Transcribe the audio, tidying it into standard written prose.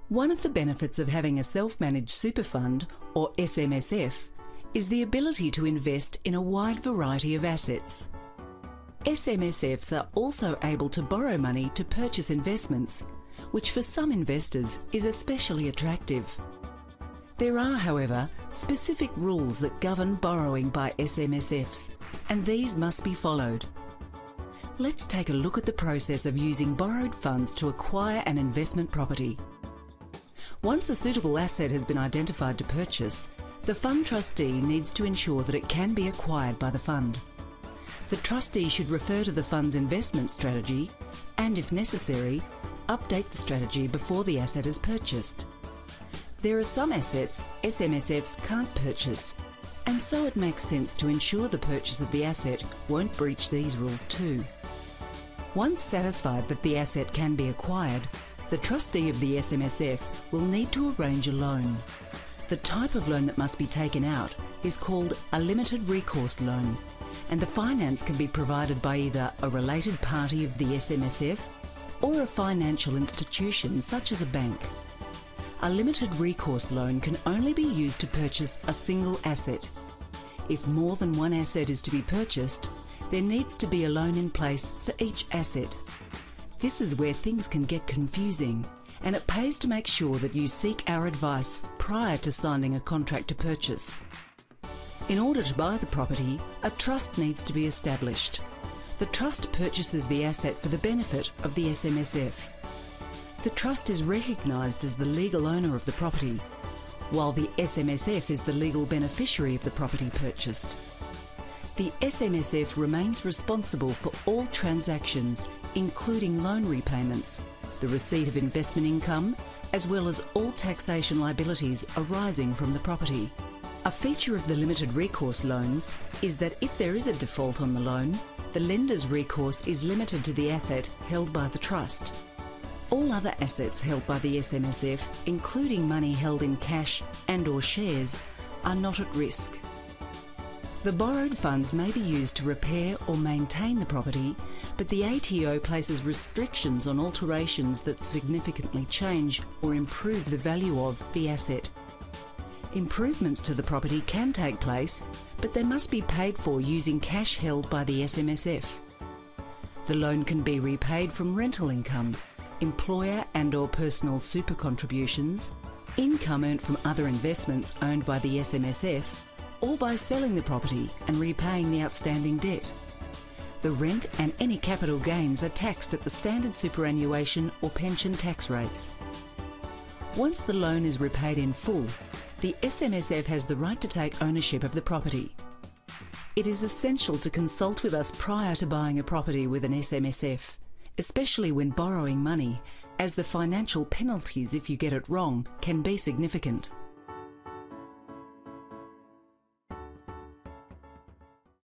One of the benefits of having a self-managed super fund, or SMSF, is the ability to invest in a wide variety of assets. SMSFs are also able to borrow money to purchase investments, which for some investors is especially attractive. There are, however, specific rules that govern borrowing by SMSFs, and these must be followed. Let's take a look at the process of using borrowed funds to acquire an investment property. Once a suitable asset has been identified to purchase, the fund trustee needs to ensure that it can be acquired by the fund. The trustee should refer to the fund's investment strategy and, if necessary, update the strategy before the asset is purchased. There are some assets SMSFs can't purchase, and so it makes sense to ensure the purchase of the asset won't breach these rules too. Once satisfied that the asset can be acquired, the trustee of the SMSF will need to arrange a loan. The type of loan that must be taken out is called a limited recourse loan, and the finance can be provided by either a related party of the SMSF or a financial institution such as a bank. A limited recourse loan can only be used to purchase a single asset. If more than one asset is to be purchased, there needs to be a loan in place for each asset. This is where things can get confusing, and it pays to make sure that you seek our advice prior to signing a contract to purchase. In order to buy the property, a trust needs to be established. The trust purchases the asset for the benefit of the SMSF. The trust is recognised as the legal owner of the property, while the SMSF is the legal beneficiary of the property purchased. The SMSF remains responsible for all transactions, including loan repayments, the receipt of investment income, as well as all taxation liabilities arising from the property. A feature of the limited recourse loans is that if there is a default on the loan, the lender's recourse is limited to the asset held by the trust. All other assets held by the SMSF, including money held in cash and/or shares, are not at risk. The borrowed funds may be used to repair or maintain the property, but the ATO places restrictions on alterations that significantly change or improve the value of the asset. Improvements to the property can take place, but they must be paid for using cash held by the SMSF. The loan can be repaid from rental income, employer and/or personal super contributions, income earned from other investments owned by the SMSF, or by selling the property and repaying the outstanding debt. The rent and any capital gains are taxed at the standard superannuation or pension tax rates. Once the loan is repaid in full, the SMSF has the right to take ownership of the property. It is essential to consult with us prior to buying a property with an SMSF, especially when borrowing money, as the financial penalties if you get it wrong can be significant.